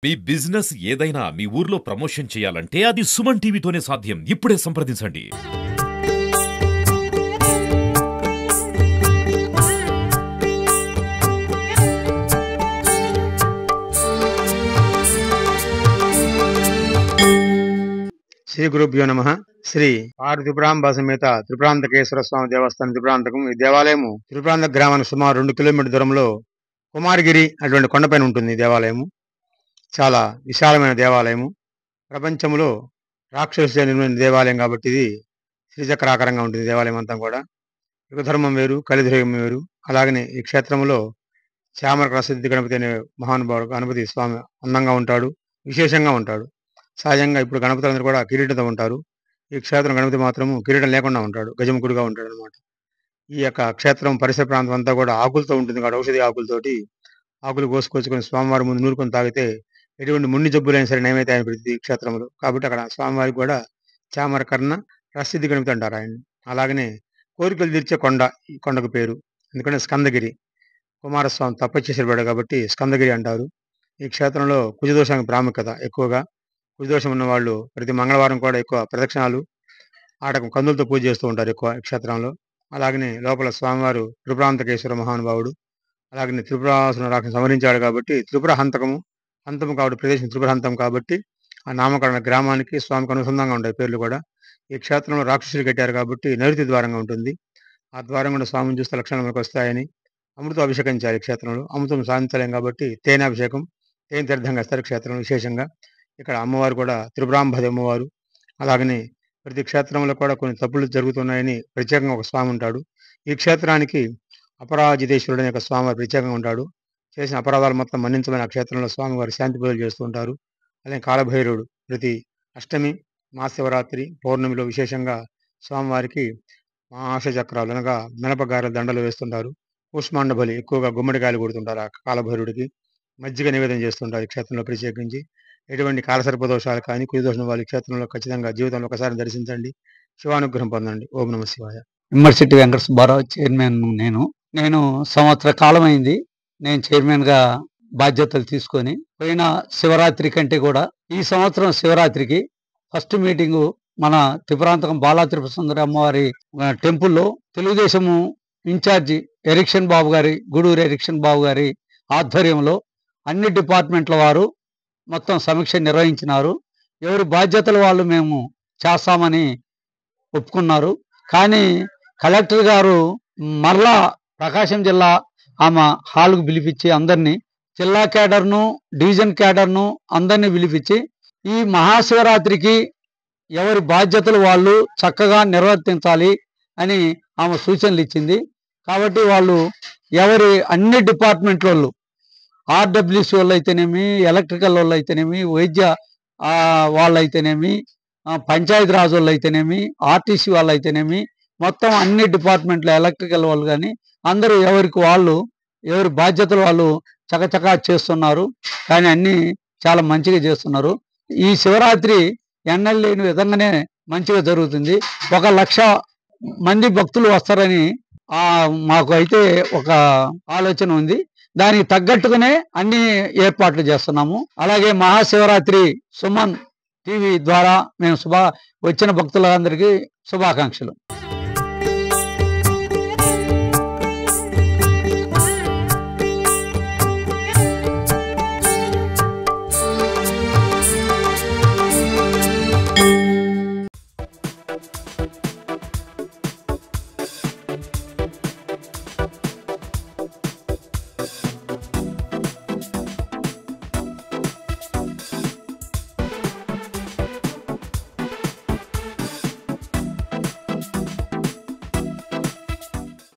మీ business ఏదైనా మీ ఊర్లో promotion చేయాలంటే అది సుమన్ టీవీతోనే సాధ్యం. ఇప్పుడే సంప్రదించండి. శ్రీ గురుభ్యో నమః. శ్రీ ఆరు త్రిపురాంబ సమేత త్రిపురాంతకేశ్వర స్వామి దేవస్థానం త్రిపురాంతకం. ఈ దేవాలయము త్రిపురాంతక గ్రామానికి సుమారు 2 కిలోమీటర్ల దూరంలో కుమారగిరి అటువంటి కొండపైన ఉంటుంది. ఈ దేవాలయము చాలా విశాలమైన దేవాలయము. ప్రపంచంలో రాక్షసులు నిర్మించిన దేవాలయం కాబట్టి ఇది శ్రీచక్రాకారంగా ఉంటుంది. దేవాలయం అంతా కూడా యుగధర్మం వేరు, కలిధర్మం వేరు. అలాగనే ఈ క్షేత్రంలో చామర ప్రసిద్ధి గణపతి అనే మహానుభావుడు గణపతి స్వామి అందంగా ఉంటాడు, విశేషంగా ఉంటాడు. సహజంగా ఇప్పుడు గణపతులందరూ కూడా కిరీటంతో ఉంటారు. ఈ క్షేత్రం గణపతి మాత్రము కిరీటం లేకుండా ఉంటాడు, గజముఖుడుగా ఉంటాడు అనమాట. ఈ యొక్క క్షేత్రం పరిసర ప్రాంతం అంతా కూడా ఆకులతో ఉంటుంది కాబట్టి ఔషధి ఆకులతోటి ఆకులు కోసుకొచ్చుకొని స్వామివారి ముందు నూరుకొని తాగితే ఎటువంటి మున్ని జబ్బులైనా సరే నయమైతే ఆయన ప్రతి క్షేత్రంలో. కాబట్టి అక్కడ స్వామివారికి కూడా చామర కర్ణ ప్రసిద్ధి గణపతి అంటారు ఆయన్ని. అలాగనే కోరికలు తీర్చే కొండ ఈ కొండకు పేరు. ఎందుకంటే స్కందగిరి కుమారస్వామి తపస్సు చేసేవాడు కాబట్టి స్కందగిరి అంటారు. ఈ క్షేత్రంలో కుజదోషానికి ప్రాముఖ్యత ఎక్కువగా. కుజదోషం ఉన్న వాళ్ళు ప్రతి మంగళవారం కూడా ఎక్కువ ప్రదక్షిణాలు ఆటకం కందులతో పూజ చేస్తూ ఉంటారు ఎక్కువ ఈ క్షేత్రంలో. అలాగనే లోపల స్వామివారు త్రిపురాంతకేశ్వర మహానుభావుడు. అలాగనే త్రిపురాసును రాక్షసుని సంహరించాడు కాబట్టి త్రిపుర హంతకము కాబట్టి ప్రదేశం త్రిపుర హంతం కాబట్టి ఆ నామకరణ గ్రామానికి స్వామికి అనుసంధానంగా ఉంటాయి పేర్లు కూడా. ఈ క్షేత్రంలో రాక్షసులు కట్టారు కాబట్టి నైరుతి ద్వారంగా ఉంటుంది. ఆ ద్వారం కూడా స్వామిని చూస్తే లక్షణాలు మనకు వస్తాయని అమృతం అభిషేకించాలి. క్షేత్రంలో అమృతం సాధించలేం కాబట్టి తేనె అభిషేకం, తేనె తీర్థంగా ఇస్తారు క్షేత్రంలో విశేషంగా. ఇక్కడ అమ్మవారు కూడా త్రిపురాంబది అమ్మవారు. అలాగనే ప్రతి క్షేత్రంలో కూడా కొన్ని తప్పులు జరుగుతున్నాయని ప్రత్యేకంగా ఒక స్వామి ఉంటాడు. ఈ క్షేత్రానికి అపరాజితేశ్వరుడు అనే ఒక స్వామి ప్రత్యేకంగా ఉంటాడు. చేసిన అపరాధాలు మొత్తం మన్నించమని ఆ క్షేత్రంలో స్వామివారు శాంతి పూజలు చేస్తూ ఉంటారు. అలాగే కాలభైరవుడు ప్రతి అష్టమి, మహాశివరాత్రి, పౌర్ణమిలో విశేషంగా స్వామివారికి మహాశచక్రాలు అనగా మినపగారెల దండలు వేస్తుంటారు. కూష్మాండ బలి ఎక్కువగా గుమ్మడికాయలు కొడుతుంటారు ఆ కాలభైరుడికి. మజ్జిగ నివేదన చేస్తుంటారు ఈ క్షేత్రంలో ప్రత్యేకించి. ఎటువంటి కాలసర్పదోషాలు కానీ కుజదోషం వాళ్ళ క్షేత్రంలో ఖచ్చితంగా జీవితంలో ఒకసారి దర్శించండి, శివానుగ్రహం పొందండి. ఓం నమః శివాయ. ఇమ్మర్సిటీ వెంకట సుబ్బారావు చైర్మన్. నేను సంవత్సర కాలమైంది నేను చైర్మన్ గా బాధ్యతలు తీసుకొని. పోయిన శివరాత్రి కంటే కూడా ఈ సంవత్సరం శివరాత్రికి ఫస్ట్ మీటింగు మన త్రిపురాంతకం బాలా త్రిపుర సుందరి అమ్మవారి టెంపుల్లో తెలుగుదేశము ఇన్ఛార్జి ఎరిక్షన్ బాబు గారి, గూడూరు ఎరిక్షన్ బాబు గారి ఆధ్వర్యంలో అన్ని డిపార్ట్మెంట్ల వారు మొత్తం సమీక్ష నిర్వహించినారు. ఎవరి బాధ్యతలు వాళ్ళు మేము చేస్తామని ఒప్పుకున్నారు. కానీ కలెక్టర్ గారు మరలా ప్రకాశం జిల్లా ఆమె హాల్కు పిలిపించి అందరినీ, జిల్లా క్యాడర్ను, డివిజన్ క్యాడర్ను అందరినీ పిలిపించి ఈ మహాశివరాత్రికి ఎవరి బాధ్యతలు వాళ్ళు చక్కగా నిర్వర్తించాలి అని ఆమె సూచనలు ఇచ్చింది. కాబట్టి వాళ్ళు ఎవరి అన్ని డిపార్ట్మెంట్ల వాళ్ళు, ఆర్డబ్ల్యూసి వాళ్ళు అయితేనేమి, ఎలక్ట్రికల్ వాళ్ళు అయితేనేమి, వైద్య వాళ్ళు అయితేనేమి, పంచాయతీ రాజ్ వాళ్ళు అయితేనేమి, ఆర్టీసీ వాళ్ళు అయితేనేమి, మొత్తం అన్ని డిపార్ట్మెంట్ల ఎలక్ట్రికల్ వాళ్ళు కానీ అందరూ ఎవరికి వాళ్ళు ఎవరి బాధ్యతలు వాళ్ళు చకచకా చేస్తున్నారు. కానీ అన్నీ చాలా మంచిగా చేస్తున్నారు. ఈ శివరాత్రి ఎన్నెలు లేని విధంగానే మంచిగా జరుగుతుంది. 1,00,000 మంది భక్తులు వస్తారని మాకు అయితే ఒక ఆలోచన ఉంది. దానికి తగ్గట్టుగానే అన్ని ఏర్పాట్లు చేస్తున్నాము. అలాగే మహాశివరాత్రి సుమన్ టీవీ ద్వారా మేము వచ్చిన భక్తులందరికీ శుభాకాంక్షలు.